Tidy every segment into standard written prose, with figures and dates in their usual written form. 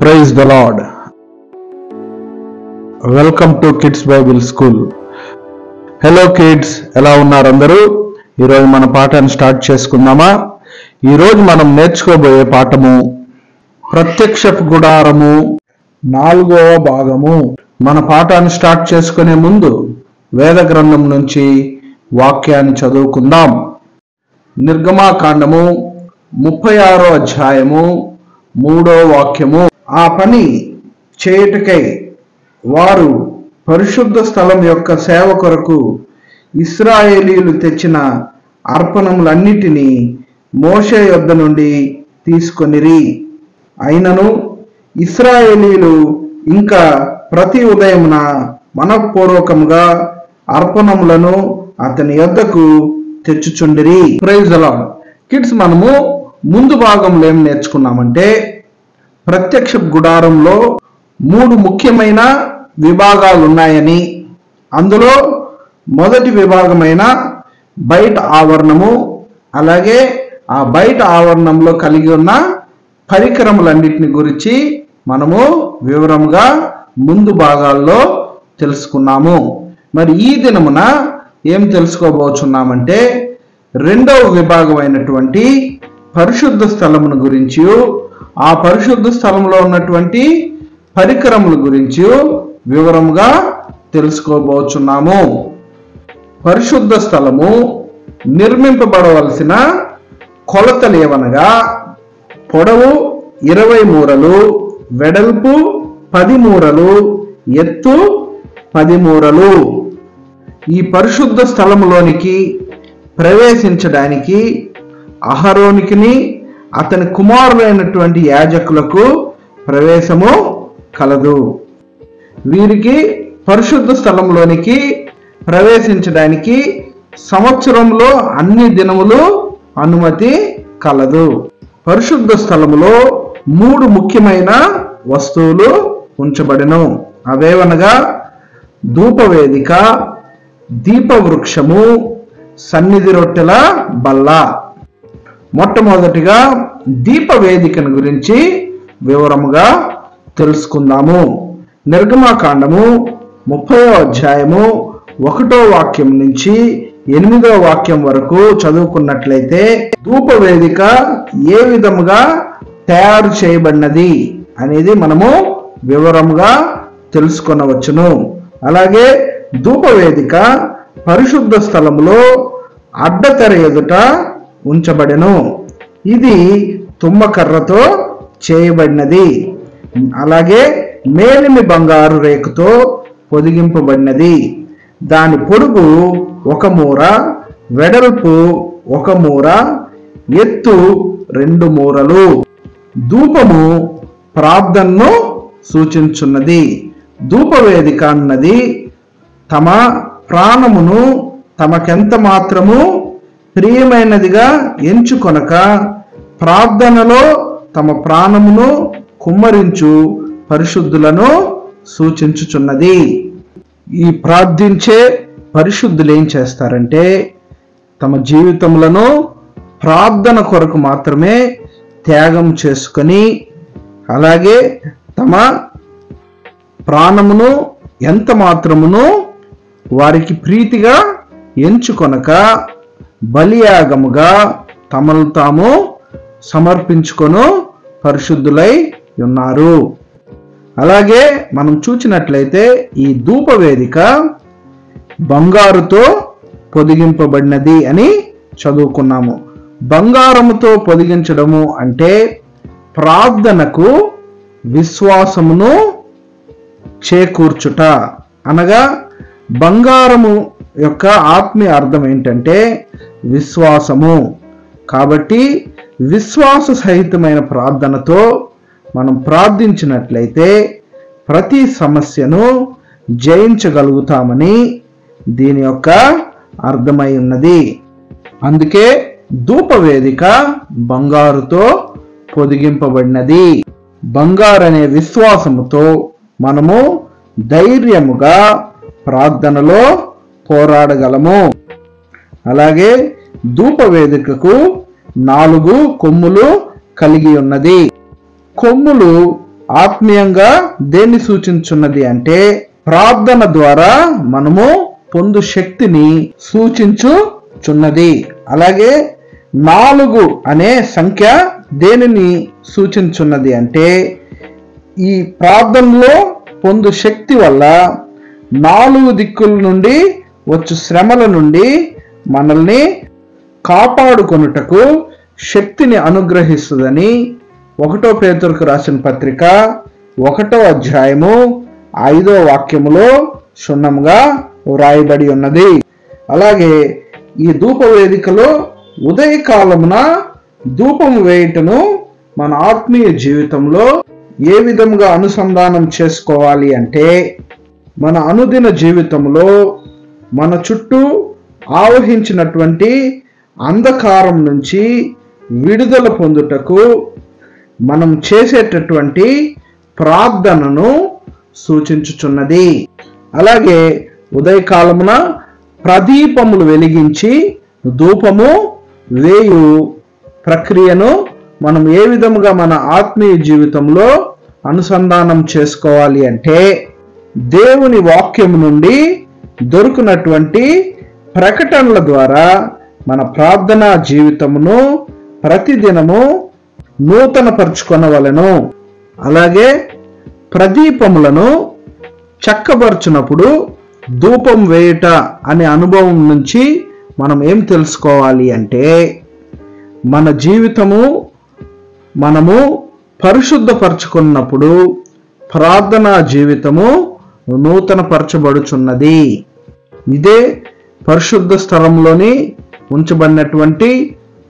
Praise the Lord. Welcome to kids Bible school. Hello kids, ఎలా ఉన్నారు అందరూ? ఈరోజు మన పాఠాన్ని స్టార్ట్ చేసుకుందామా? ఈరోజు మనం నేర్చుకోబోయే పాఠము ప్రత్యక్షపు గుడారము 4వ భాగము. మన పాఠాన్ని స్టార్ట్ చేసుకునే ముందు వేద గ్రంథం నుంచి వాక్యాన్ని చదువుకుందాం. నిర్గమాకాండము 36వ అధ్యాయము 3వ వాక్యము. ఆ పని చేయుటకై వారు పరిశుద్ధ స్థలం యొక్క సేవ కొరకు ఇశ్రాయేలీయులు తెచ్చిన అర్పణములన్నిటినీ మోషే యొద్ద నుండి తీసుకొనిరి. అయినను ఇశ్రాయేలీయులు ఇంకా ప్రతి ఉదయమున మనఃపూర్వకముగా అర్పణములను అతని యొద్దకు తెచ్చుచుండిరి. Praise the Lord. కిడ్స్, మనము ముందు భాగంలో ఏం నేర్చుకున్నామంటే, ప్రత్యక్ష గుడారంలో 3 ముఖ్యమైన విభాగాలు ఉన్నాయని, అందులో మొదటి విభాగమైన బయట ఆవరణము, అలాగే ఆ బయట ఆవరణంలో కలిగి ఉన్న పరికరములన్నిటిని గురించి మనము వివరంగా ముందు భాగాల్లో తెలుసుకున్నాము. మరి ఈ దినమున ఏం తెలుసుకోబోతున్నామంటే, రెండవ విభాగమైనటువంటి పరిశుద్ధ స్థలమును గురించి, ఆ పరిశుద్ధ స్థలంలో ఉన్నటువంటి పరికరముల గురించి వివరంగా తెలుసుకోబోతున్నాము. పరిశుద్ధ స్థలము నిర్మింపబడవలసిన కొలతలు ఏవనగా, పొడవు 20 మూరలు, వెడల్పు 10 మూరలు, ఎత్తు 10 మూరలు. ఈ పరిశుద్ధ స్థలములోనికి ప్రవేశించడానికి అహరోనుకిని అతని కుమారులైనటువంటి యాజకులకు ప్రవేశము కలదు. వీరికి పరిశుద్ధ స్థలంలోనికి ప్రవేశించడానికి సంవత్సరంలో అన్ని దినములు అనుమతి కలదు. పరిశుద్ధ స్థలములో 3 ముఖ్యమైన వస్తువులు ఉంచబడెను. అవేవనగా ధూపవేదిక, దీపవృక్షము, సన్నిధి రొట్టెల బల్ల. మొట్టమొదటిగా దీపవేదికను గురించి వివరముగా తెలుసుకుందాము. నిర్గమాకాండము 30వ అధ్యాయము 1వ వాక్యం నుంచి 8వ వాక్యం వరకు చదువుకున్నట్లయితే, ధూపవేదిక ఏ విధముగా తయారు చేయబడినది అనేది మనము వివరముగా తెలుసుకొనవచ్చును. అలాగే ధూపవేదిక పరిశుద్ధ స్థలములో అడ్డతెర ఎదుట ఉంచబడెను. ఇది తుమ్మకర్రతో చేయబడినది. అలాగే మేలిమి బంగారు రేకుతో పొదిగింపబడినది. దాని పొడుగు 1 మూర, వెడల్పు 1 మూర, ఎత్తు 2 మూరలు. ధూపము ప్రార్థనను సూచించున్నది. ధూపవేదిక అన్నది తమ ప్రాణమును తమకెంత మాత్రము ప్రియమైనదిగా ఎంచుకొనక ప్రార్థనలో తమ ప్రాణమును కుమ్మరించు పరిశుద్ధులను సూచించుచున్నది. ఈ ప్రార్థించే పరిశుద్ధులు ఏం చేస్తారంటే, తమ జీవితములను ప్రార్థన కొరకు మాత్రమే త్యాగం చేసుకొని, అలాగే తమ ప్రాణమును ఎంత మాత్రమును వారికి ప్రీతిగా ఎంచుకొనక బలియాగముగా తమను తాము సమర్పించుకొను పరిశుద్ధులై ఉన్నారు. అలాగే మనం చూచినట్లయితే ఈ ధూపవేదిక బంగారుతో పొదిగింపబడినది అని చదువుకున్నాము. బంగారముతో పొదిగించడము అంటే ప్రార్థనకు విశ్వాసమును చేకూర్చుట. అనగా బంగారము యొక్క ఆత్మీయ అర్థం ఏంటంటే విశ్వాసము. కాబట్టి విశ్వాస సహితమైన ప్రార్థనతో మనం ప్రార్థించినట్లయితే ప్రతి సమస్యను జయించగలుగుతామని దీని యొక్క అర్థమై ఉన్నది. అందుకే ధూపవేదిక బంగారుతో పొదిగింపబడినది. బంగారు అనే విశ్వాసముతో మనము ధైర్యముగా ప్రార్థనలో పోరాడగలము. అలాగే ధూపవేదికకు 4 కొమ్ములు కలిగి ఉన్నది. కొమ్ములు ఆత్మీయంగా దేన్ని సూచించున్నది అంటే ప్రార్థన ద్వారా మనము పొందు శక్తిని సూచించుచున్నది. అలాగే 4 అనే సంఖ్య దేనిని సూచించున్నది అంటే ఈ ప్రార్థనలో పొందు శక్తి వల్ల 4 దిక్కుల నుండి వచ్చు శ్రమల నుండి మనల్ని కాపాడుకొనుటకు శక్తిని అనుగ్రహిస్తుందని 1 పేతురుకు రాసిన పత్రిక 1వ అధ్యాయము 5వ వాక్యములో క్షుణ్ణంగా వ్రాయబడి ఉన్నది. అలాగే ఈ ధూప వేదికలో ఉదయకాలమున ధూపము వేయుటను మన ఆత్మీయ జీవితంలో ఏ విధంగా అనుసంధానం చేసుకోవాలి అంటే మన అనుదిన జీవితంలో మన చుట్టూ ఆవహించినటువంటి అంధకారం నుంచి విడుదల పొందుటకు మనం చేసేటటువంటి ప్రార్థనను సూచించుచున్నది. అలాగే ఉదయకాలమున ప్రదీపములు వెలిగించి ధూపము వేయు ప్రక్రియను మనం ఏ విధముగా మన ఆత్మీయ జీవితంలో అనుసంధానం చేసుకోవాలి అంటే దేవుని వాక్యం నుండి దొరుకునటువంటి ప్రకటనల ద్వారా మన ప్రార్థనా జీవితమును ప్రతిదినము నూతనపరుచుకొనవలెను. అలాగే ప్రదీపములను చక్కబరుచునప్పుడు ధూపం వేయుట అనే అనుభవం నుంచి మనం ఏం తెలుసుకోవాలి అంటే మన జీవితము మనము పరిశుద్ధపరచుకున్నప్పుడు ప్రార్థనా జీవితము నూతనపరచబడుచున్నది. ఇదే పరిశుద్ధ స్థలంలోని ఉంచబడినటువంటి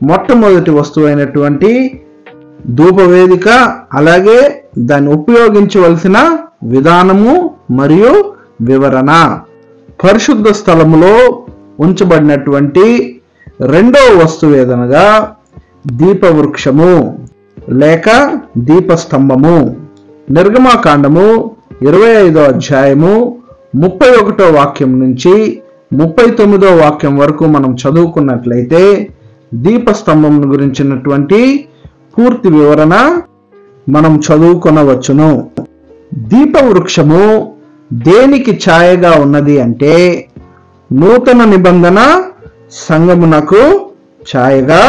మొట్టమొదటి వస్తువైనటువంటి ధూపవేదిక, అలాగే దాన్ని ఉపయోగించవలసిన విధానము మరియు వివరణ. పరిశుద్ధ స్థలములో ఉంచబడినటువంటి రెండవ వస్తువు ఏదనగా దీపవృక్షము లేక దీపస్తంభము. నిర్గమాకాండము 25వ అధ్యాయము 31వ వాక్యం నుంచి 39వ వాక్యం వరకు మనం చదువుకున్నట్లయితే దీపస్తంభం గురించినటువంటి పూర్తి వివరణ మనం చదువుకొనవచ్చును. దీపవృక్షము దేనికి ఛాయగా ఉన్నది అంటే నూతన నిబంధన సంఘమునకు ఛాయగా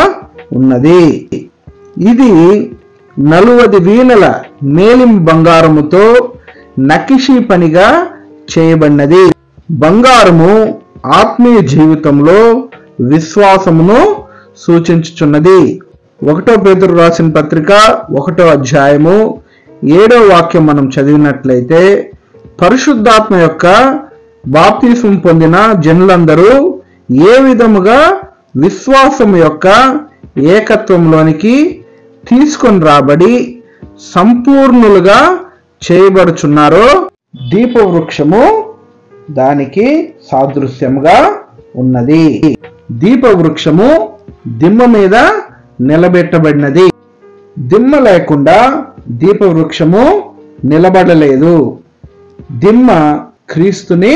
ఉన్నది. ఇది 40 వీణల మేలిం బంగారముతో నకిషీ పనిగా చేయబడినది. బంగారము ఆత్మీయ జీవితంలో విశ్వాసమును సూచించుచున్నది. 1 పేతురు రాసిన పత్రిక 1వ అధ్యాయము 7వ వాక్యం మనం చదివినట్లయితే పరిశుద్ధాత్మ యొక్క బాప్తిస్మం పొందిన జనులందరూ ఏ విధముగా విశ్వాసం యొక్క ఏకత్వంలోనికి తీసుకొని రాబడి సంపూర్ణులుగా చేయబడుచున్నారో దీపవృక్షము దానికి సాదృశ్యముగా ఉన్నది. దీపవృక్షము దిమ్మ మీద నిలబెట్టబడినది. దిమ్మ లేకుండా దీపవృక్షము నిలబడలేదు. దిమ్మ క్రీస్తుని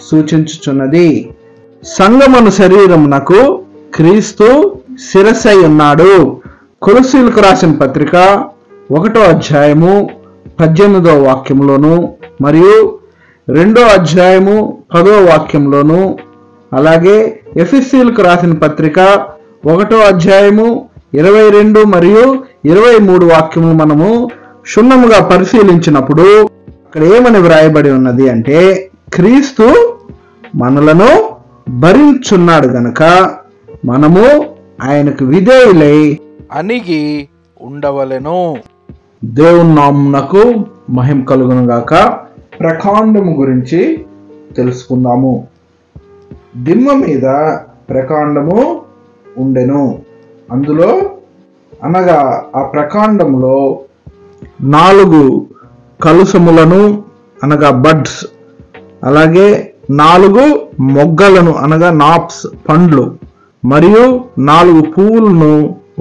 సూచించుచున్నది. సంగమను శరీరమునకు క్రీస్తు శిరస్సై ఉన్నాడు. కొలొస్సీయులకు రాసిన పత్రిక 1వ అధ్యాయము 18వ వాక్యంలోను మరియు 2వ అధ్యాయము 10వ వాక్యంలోను, అలాగే ఎఫెసీయులకు రాసిన పత్రిక 1వ అధ్యాయము 22 మరియు 23 వాక్యములు మనము క్షుణ్ణముగా పరిశీలించినప్పుడు అక్కడ ఏమని వ్రాయబడి ఉన్నది అంటే క్రీస్తు మనలను భరించున్నాడు గనక మనము ఆయనకు విధేయులై అణిగి ఉండవలెను. దేవుని నామమునకు మహిమ కలుగును గాక. ప్రకాండము గురించి తెలుసుకుందాము. దిమ్మ మీద ప్రకాండము ఉండెను. అందులో అనగా ఆ ప్రకాండములో 4 కలుసములను అనగా బడ్స్, అలాగే 4 మొగ్గలను అనగా నాప్స్ పండ్లు మరియు 4 పువ్వులను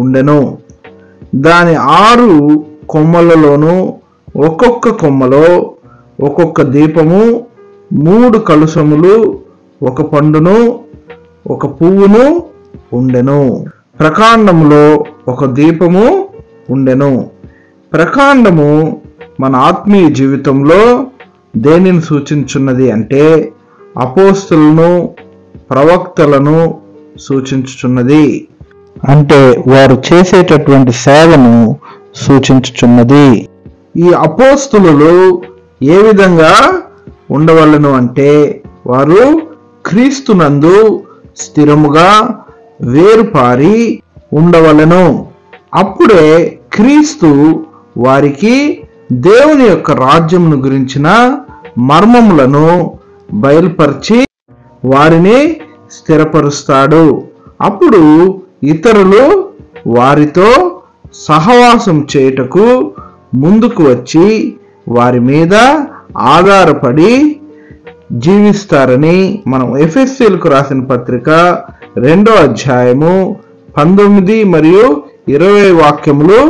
ఉండెను. దాని 6 కొమ్మలలోను ఒక్కొక్క కొమ్మలో ఒక్కొక్క దీపము, 3 కలుసములు, 1 పండును, 1 పువ్వును ఉండెను. ప్రకాండములో 1 దీపము ఉండెను. ప్రకాండము మన ఆత్మీయ జీవితంలో దేనిని సూచించున్నది అంటే అపోస్తలులను, ప్రవక్తలను సూచించుచున్నది. అంటే వారు చేసేటటువంటి సేవను సూచించుచున్నది. ఈ అపోస్తలులు ఏ విధంగా ఉండవలను అంటే వారు క్రీస్తునందు స్థిరముగా వేరుపారి ఉండవలను. అప్పుడే క్రీస్తు వారికి దేవుని యొక్క రాజ్యమును గురించిన మర్మములను బయలుపరిచి వారిని స్థిరపరుస్తాడు. అప్పుడు ఇతరులు వారితో సహవాసం చేయుటకు ముందుకు వచ్చి వారి మీద ఆధారపడి జీవిస్తారని మనం ఎఫెసీయులకు రాసిన పత్రిక 2వ అధ్యాయము 19 మరియు 20 వాక్యములు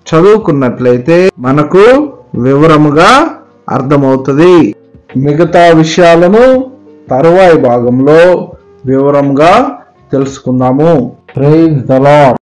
చదువుకున్నట్లయితే మనకు వివరముగా అర్థమవుతుంది. మిగతా విషయాలను తరువాయి భాగంలో వివరంగా తెలుసుకుందాము. Praise the lord.